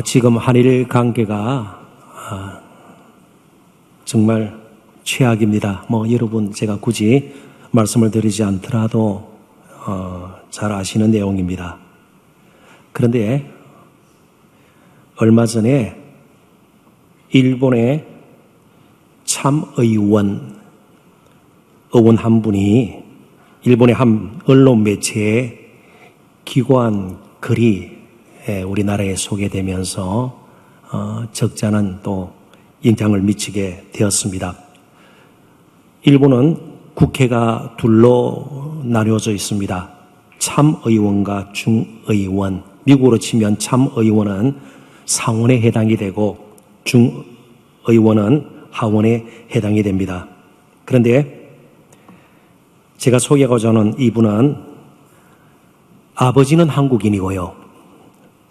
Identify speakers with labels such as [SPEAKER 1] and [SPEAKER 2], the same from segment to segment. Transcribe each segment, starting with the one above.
[SPEAKER 1] 지금 한일 관계가 정말 최악입니다. 여러분 제가 굳이 말씀을 드리지 않더라도 잘 아시는 내용입니다. 그런데 얼마 전에 일본의 참의원 한 분이 일본의 한 언론 매체에 기고한 글이 우리나라에 소개되면서 적잖은 또 영향을 미치게 되었습니다. 일본은 국회가 둘로 나뉘어져 있습니다. 참의원과 중의원. 미국으로 치면 참의원은 상원에 해당이 되고 중의원은 하원에 해당이 됩니다. 그런데 제가 소개하고자 하는 이분은 아버지는 한국인이고요.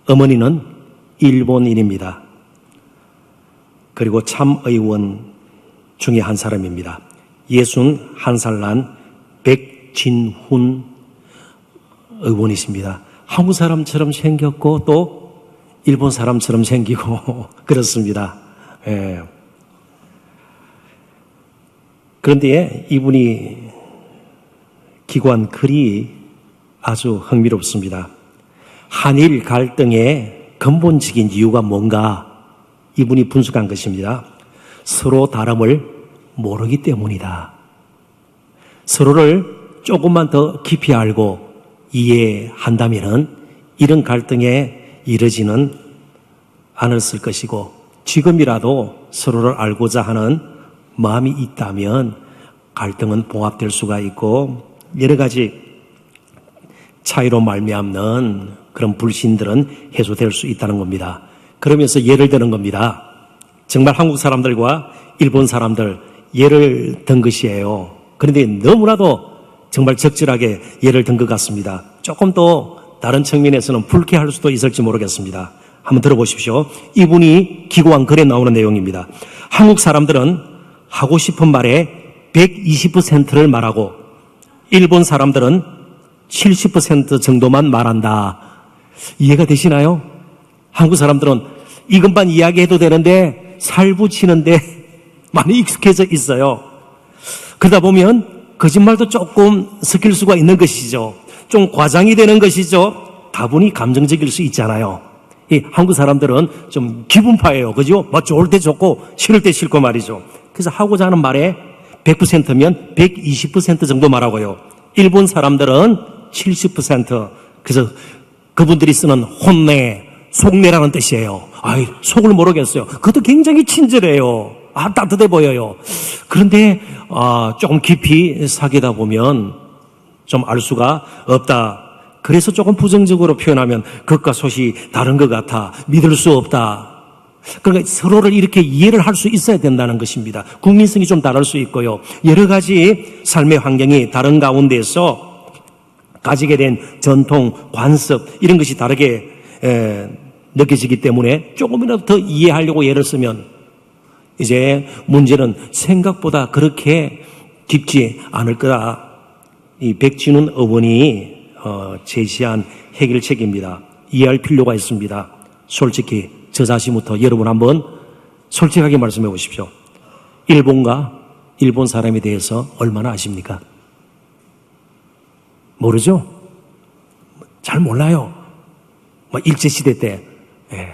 [SPEAKER 1] 어머니는 일본인입니다. 그리고 참의원 중에 한 사람입니다. 61살 난 백진훈 의원이십니다. 한국 사람처럼 생겼고 또 일본 사람처럼 생기고 그렇습니다. 그런데 이분이 기고한 글이 아주 흥미롭습니다. 한일 갈등의 근본적인 이유가 뭔가 이분이 분석한 것입니다. 서로 다름을 모르기 때문이다. 서로를 조금만 더 깊이 알고 이해한다면 이런 갈등에 이르지는 않았을 것이고 지금이라도 서로를 알고자 하는 마음이 있다면 갈등은 봉합될 수가 있고 여러 가지 차이로 말미암는 그런 불신들은 해소될 수 있다는 겁니다. 그러면서 예를 드는 겁니다. 정말 한국 사람들과 일본 사람들 예를 든 것이에요. 그런데 너무나도 정말 적절하게 예를 든 것 같습니다. 조금 더 다른 측면에서는 불쾌할 수도 있을지 모르겠습니다. 한번 들어보십시오. 이분이 기고한 글에 나오는 내용입니다. 한국 사람들은 하고 싶은 말에 120%를 말하고 일본 사람들은 70% 정도만 말한다. 이해가 되시나요? 한국 사람들은 이것만 이야기해도 되는데 살붙이는데 많이 익숙해져 있어요. 그러다 보면 거짓말도 조금 섞일 수가 있는 것이죠. 좀 과장이 되는 것이죠. 다분히 감정적일 수 있잖아요. 이 한국 사람들은 좀 기분파예요. 그죠? 좋을 때 좋고 싫을 때 싫고 말이죠. 그래서 하고자 하는 말에 100%면 120% 정도 말하고요. 일본 사람들은 70%. 그래서 그분들이 쓰는 혼내, 속내라는 뜻이에요. 속을 모르겠어요. 그것도 굉장히 친절해요. 따뜻해 보여요. 그런데 조금 깊이 사귀다 보면 좀 알 수가 없다. 그래서 조금 부정적으로 표현하면 겉과 속이 다른 것 같아. 믿을 수 없다. 그러니까 서로를 이렇게 이해를 할 수 있어야 된다는 것입니다. 국민성이 좀 다를 수 있고요. 여러 가지 삶의 환경이 다른 가운데서 가지게 된 전통, 관습 이런 것이 다르게 느껴지기 때문에 조금이라도 더 이해하려고 예를 쓰면 이제 문제는 생각보다 그렇게 깊지 않을 거다. 이 백진훈 의원이 제시한 해결책입니다. 이해할 필요가 있습니다. 솔직히 저 자신부터 여러분 한번 솔직하게 말씀해 보십시오. 일본과 일본 사람에 대해서 얼마나 아십니까? 모르죠? 잘 몰라요. 일제시대 때.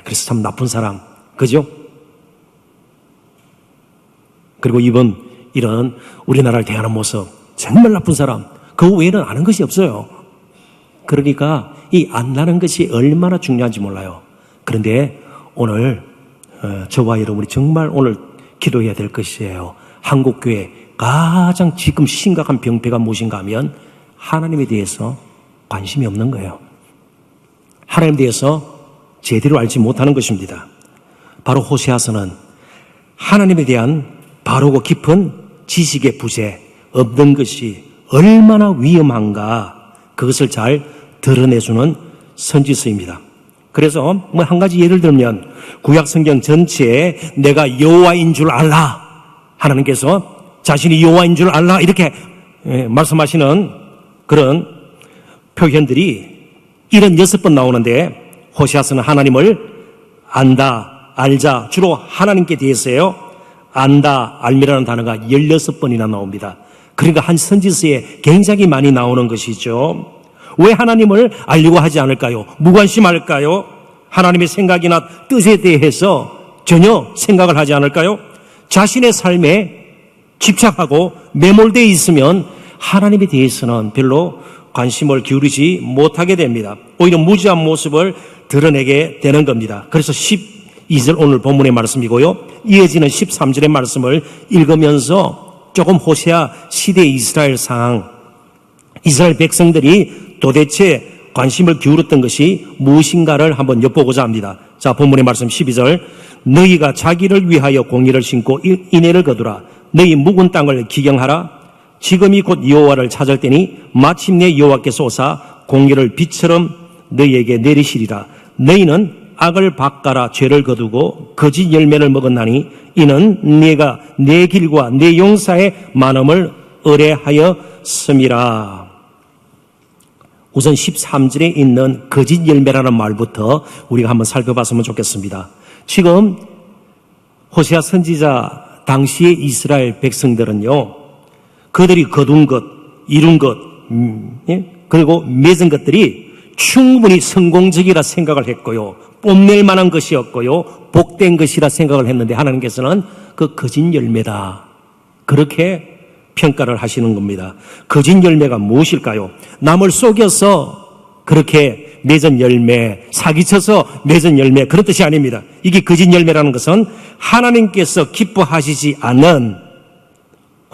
[SPEAKER 1] 그래서 참 나쁜 사람. 그죠? 그리고 이런 우리나라를 대하는 모습. 정말 나쁜 사람. 그 외에는 아는 것이 없어요. 그러니까 이 안다는 것이 얼마나 중요한지 몰라요. 그런데 오늘 저와 여러분이 정말 오늘 기도해야 될 것이에요. 한국교회 가장 지금 심각한 병폐가 무엇인가 하면 하나님에 대해서 관심이 없는 거예요. 하나님에 대해서 제대로 알지 못하는 것입니다. 바로 호세아서는 하나님에 대한 바르고 깊은 지식의 부재, 없는 것이 얼마나 위험한가 그것을 잘 드러내주는 선지서입니다. 그래서 한 가지 예를 들면 구약 성경 전체에 내가 여호와인 줄 알라, 하나님께서 자신이 여호와인 줄 알라 이렇게 말씀하시는 그런 표현들이 76번 나오는데 호세아서는 하나님을 안다, 알자 주로 하나님께 대해서요. 안다, 알미라는 단어가 16번이나 나옵니다. 그러니까 한 선지서에 굉장히 많이 나오는 것이죠. 왜 하나님을 알려고 하지 않을까요? 무관심할까요? 하나님의 생각이나 뜻에 대해서 전혀 생각을 하지 않을까요? 자신의 삶에 집착하고 매몰되어 있으면 하나님에 대해서는 별로 관심을 기울이지 못하게 됩니다. 오히려 무지한 모습을 드러내게 되는 겁니다. 그래서 12절 오늘 본문의 말씀이고요. 이어지는 13절의 말씀을 읽으면서 조금 호세아 시대 이스라엘 상황, 이스라엘 백성들이 도대체 관심을 기울였던 것이 무엇인가를 한번 엿보고자 합니다. 자, 본문의 말씀 12절. 너희가 자기를 위하여 공의를 심고 인애를 거두라. 너희 묵은 땅을 기경하라. 지금이 곧 여호와를 찾을 때니 마침내 여호와께서 오사 공의를 빛처럼 너희에게 내리시리라. 너희는 악을 바꿔라 죄를 거두고 거짓 열매를 먹었나니 이는 네가 내 길과 내 용사의 많음을 의뢰하였음이라. 우선 13절에 있는 거짓 열매라는 말부터 우리가 한번 살펴봤으면 좋겠습니다. 지금 호세아 선지자 당시의 이스라엘 백성들은요, 그들이 거둔 것, 이룬 것, 그리고 맺은 것들이 충분히 성공적이라 생각을 했고요, 뽐낼 만한 것이었고요, 복된 것이라 생각을 했는데 하나님께서는 그 거짓 열매다, 그렇게 평가를 하시는 겁니다. 거짓 열매가 무엇일까요? 남을 속여서 그렇게 맺은 열매, 사기쳐서 맺은 열매, 그런 뜻이 아닙니다. 이게 거짓 열매라는 것은 하나님께서 기뻐하시지 않는,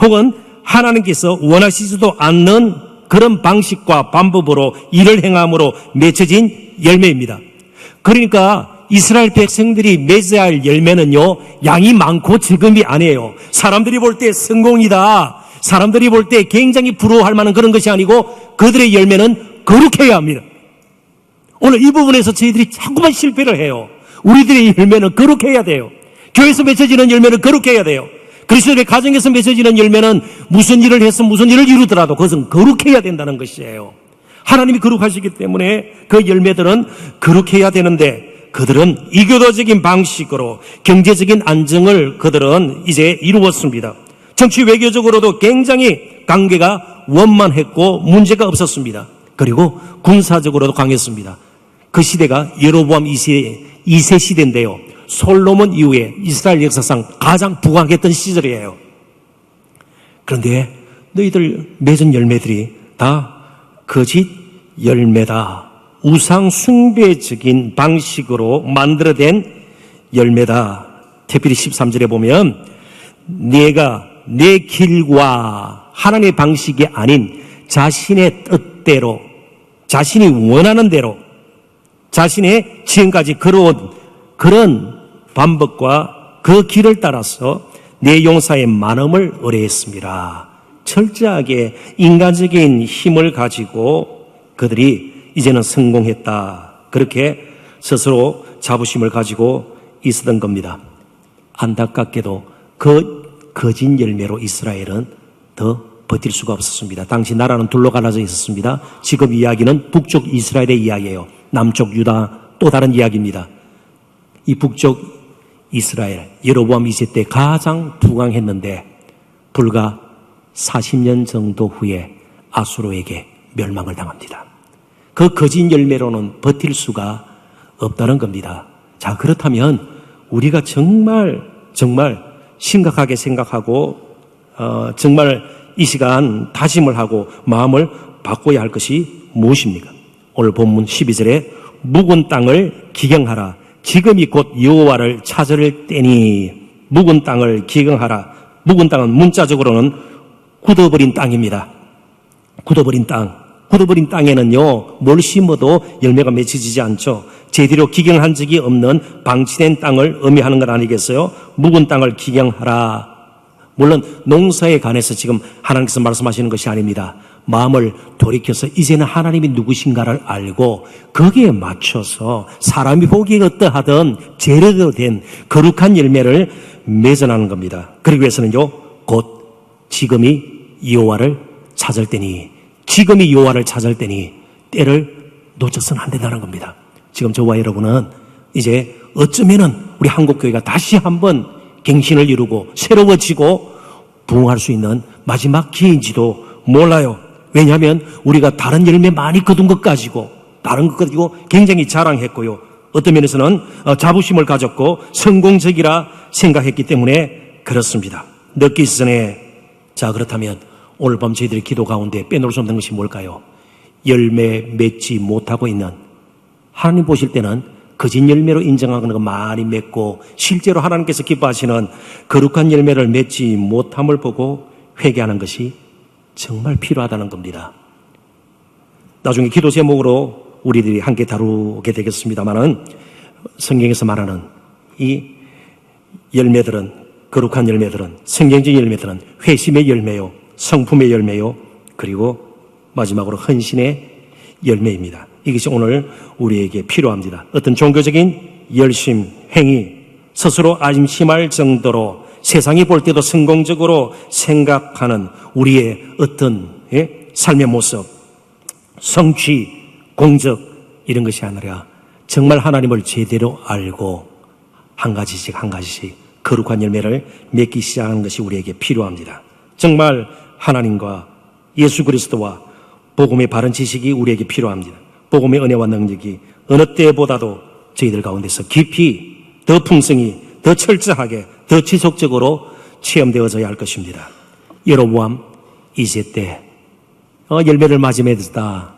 [SPEAKER 1] 혹은 하나님께서 원하시지도 않는 그런 방식과 방법으로 일을 행함으로 맺혀진 열매입니다. 그러니까 이스라엘 백성들이 맺어야 할 열매는요, 양이 많고 적음이 아니에요. 사람들이 볼 때 성공이다, 사람들이 볼 때 굉장히 부러워할 만한 그런 것이 아니고 그들의 열매는 거룩해야 합니다. 오늘 이 부분에서 저희들이 자꾸만 실패를 해요. 우리들의 열매는 거룩해야 돼요. 교회에서 맺혀지는 열매는 거룩해야 돼요. 그리스도의 가정에서 맺혀지는 열매는 무슨 일을 해서 무슨 일을 이루더라도 그것은 거룩해야 된다는 것이에요. 하나님이 거룩하시기 때문에 그 열매들은 거룩해야 되는데 그들은 이교도적인 방식으로 경제적인 안정을 그들은 이제 이루었습니다. 정치 외교적으로도 굉장히 관계가 원만했고 문제가 없었습니다. 그리고 군사적으로도 강했습니다. 그 시대가 여로보암 2세 시대인데요. 솔로몬 이후에 이스라엘 역사상 가장 부강했던 시절이에요. 그런데 너희들 맺은 열매들이 다 거짓 열매다. 우상 숭배적인 방식으로 만들어낸 열매다. 특별히 13절에 보면 내가 내 길과 하나님의 방식이 아닌 자신의 뜻대로, 자신이 원하는 대로, 자신의 지금까지 걸어온 그런 방법과 그 길을 따라서 내 용사의 많음을 의뢰했습니다. 철저하게 인간적인 힘을 가지고 그들이 이제는 성공했다, 그렇게 스스로 자부심을 가지고 있었던 겁니다. 안타깝게도 그 거짓 열매로 이스라엘은 더 버틸 수가 없었습니다. 당시 나라는 둘로 갈라져 있었습니다. 지금 이야기는 북쪽 이스라엘의 이야기예요. 남쪽 유다 또 다른 이야기입니다. 이 북쪽 이스라엘, 여로보암 2세 때 가장 부강했는데 불과 40년 정도 후에 아수르에게 멸망을 당합니다. 그 거짓 열매로는 버틸 수가 없다는 겁니다. 자, 그렇다면 우리가 정말 심각하게 생각하고 정말 이 시간 다짐을 하고 마음을 바꿔야 할 것이 무엇입니까? 오늘 본문 12절에 묵은 땅을 기경하라. 지금이 곧 여호와를 찾을 때니. 묵은 땅을 기경하라. 묵은 땅은 문자적으로는 굳어버린 땅입니다. 굳어버린 땅. 굳어버린 땅에는요, 뭘 심어도 열매가 맺혀지지 않죠. 제대로 기경한 적이 없는 방치된 땅을 의미하는 것 아니겠어요? 묵은 땅을 기경하라. 물론 농사에 관해서 지금 하나님께서 말씀하시는 것이 아닙니다. 마음을 돌이켜서 이제는 하나님이 누구신가를 알고 거기에 맞춰서 사람이 보기에 어떠하든 제대로 된 거룩한 열매를 맺어나는 겁니다. 그러기 위해서는요, 곧 지금이 여호와를 찾을 때니, 지금이 여호와를 찾을 때니 때를 놓쳐서는 안 된다는 겁니다. 지금 저와 여러분은 이제 어쩌면은 우리 한국교회가 다시 한번 갱신을 이루고 새로워지고 부흥할 수 있는 마지막 기회인지도 몰라요. 왜냐하면 우리가 다른 열매 많이 거둔 것 가지고 다른 것 가지고 굉장히 자랑했고요. 어떤 면에서는 자부심을 가졌고 성공적이라 생각했기 때문에 그렇습니다. 늦기 전에 자 그렇다면 오늘 밤 저희들의 기도 가운데 빼놓을 수 없는 것이 뭘까요? 열매 맺지 못하고 있는 하나님 보실 때는 거짓 열매로 인정하는 거 많이 맺고 실제로 하나님께서 기뻐하시는 거룩한 열매를 맺지 못함을 보고 회개하는 것이 정말 필요하다는 겁니다. 나중에 기도 제목으로 우리들이 함께 다루게 되겠습니다만은 성경에서 말하는 이 열매들은 거룩한 열매들은 성경적인 열매들은 회심의 열매요, 성품의 열매요, 그리고 마지막으로 헌신의 열매입니다. 이것이 오늘 우리에게 필요합니다. 어떤 종교적인 열심, 행위, 스스로 안심할 정도로 세상이 볼 때도 성공적으로 생각하는 우리의 어떤 삶의 모습, 성취, 공적 이런 것이 아니라 정말 하나님을 제대로 알고 한 가지씩 거룩한 열매를 맺기 시작하는 것이 우리에게 필요합니다. 정말 하나님과 예수 그리스도와 복음의 바른 지식이 우리에게 필요합니다. 복음의 은혜와 능력이 어느 때보다도 저희들 가운데서 깊이 더 풍성히 더 철저하게 더 지속적으로 체험되어져야 할 것입니다. 여로보암 2세 때 열매를 맞이 맺었다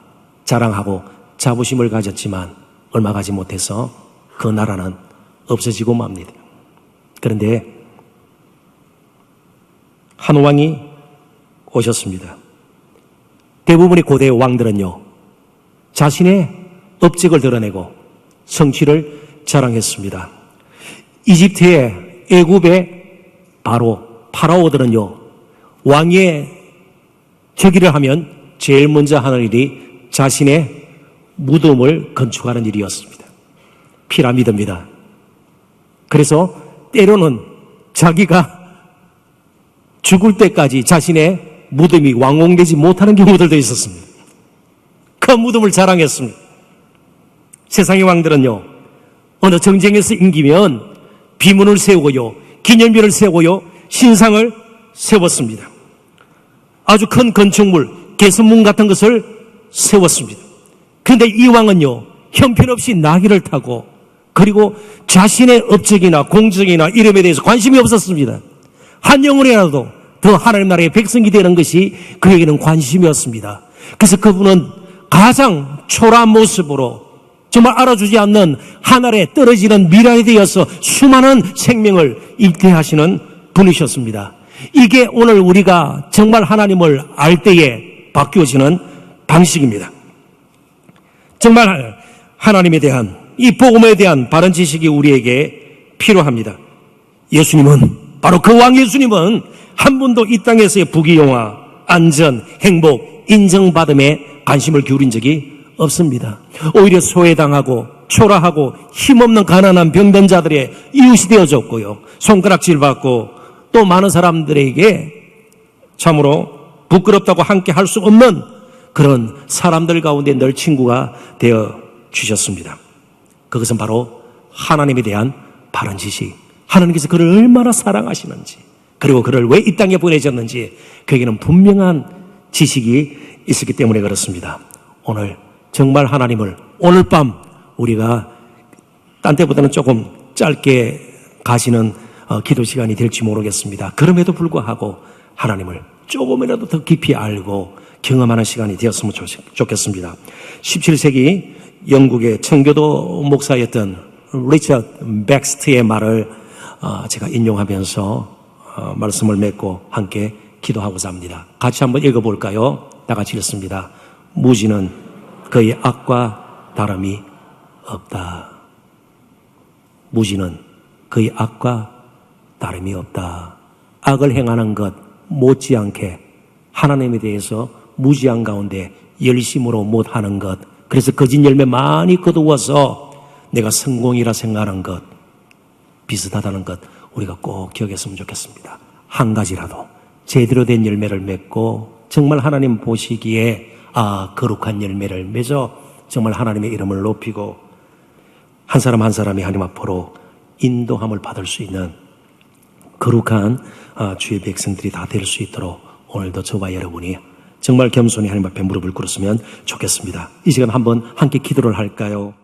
[SPEAKER 1] 자랑하고 자부심을 가졌지만 얼마 가지 못해서 그 나라는 없어지고 맙니다. 그런데 한 왕이 오셨습니다. 대부분의 고대 왕들은요, 자신의 업적을 드러내고 성취를 자랑했습니다. 이집트의 애굽의 파라오들은요, 왕의 즉위를 하면 제일 먼저 하는 일이 자신의 무덤을 건축하는 일이었습니다. 피라미드입니다. 그래서 때로는 자기가 죽을 때까지 자신의 무덤이 완공되지 못하는 경우들도 있었습니다. 그 무덤을 자랑했습니다. 세상의 왕들은요, 어느 정쟁에서 이기면 비문을 세우고요, 기념비를 세우고요, 신상을 세웠습니다. 아주 큰 건축물, 개선문 같은 것을 세웠습니다. 그런데 이 왕은요, 형편없이 나귀를 타고 그리고 자신의 업적이나 공적이나 이름에 대해서 관심이 없었습니다. 한 영혼이라도 더 하나님 나라의 백성이 되는 것이 그에게는 관심이었습니다. 그래서 그분은 가장 초라한 모습으로 정말 알아주지 않는 하늘에 떨어지는 미라에 대해서 수많은 생명을 잃게 하시는 분이셨습니다. 이게 오늘 우리가 정말 하나님을 알 때에 바뀌어지는 방식입니다. 정말 하나님에 대한 이 복음에 대한 바른 지식이 우리에게 필요합니다. 예수님은 바로 그 왕 예수님은 한 번도 이 땅에서의 부귀영화, 안전, 행복, 인정받음에 관심을 기울인 적이 없습니다. 오히려 소외당하고 초라하고 힘없는 가난한 병든 자들의 이웃이 되어졌고요. 손가락질 받고 또 많은 사람들에게 참으로 부끄럽다고 함께 할 수 없는 그런 사람들 가운데 늘 친구가 되어 주셨습니다. 그것은 바로 하나님에 대한 바른 지식, 하나님께서 그를 얼마나 사랑하시는지, 그리고 그를 왜 이 땅에 보내셨는지 그에게는 분명한 지식이 있었기 때문에 그렇습니다. 오늘 정말 하나님을 오늘 밤 우리가 딴 때보다는 조금 짧게 가시는 기도 시간이 될지 모르겠습니다. 그럼에도 불구하고 하나님을 조금이라도 더 깊이 알고 경험하는 시간이 되었으면 좋겠습니다. 17세기 영국의 청교도 목사였던 리처드 백스트의 말을 제가 인용하면서 말씀을 맺고 함께 기도하고자 합니다. 같이 한번 읽어볼까요? 다 같이 읽습니다. 무지는 그의 악과 다름이 없다. 무지는 그의 악과 다름이 없다. 악을 행하는 것 못지않게 하나님에 대해서 무지한 가운데 열심으로 못하는 것, 그래서 거짓 열매 많이 거두어서 내가 성공이라 생각하는 것, 비슷하다는 것 우리가 꼭 기억했으면 좋겠습니다. 한 가지라도 제대로 된 열매를 맺고 정말 하나님 보시기에 거룩한 열매를 맺어 정말 하나님의 이름을 높이고 한 사람 한 사람이 하나님 앞으로 인도함을 받을 수 있는 거룩한 주의 백성들이 다 될 수 있도록 오늘도 저와 여러분이 정말 겸손히 하나님 앞에 무릎을 꿇었으면 좋겠습니다. 이 시간 한번 함께 기도를 할까요?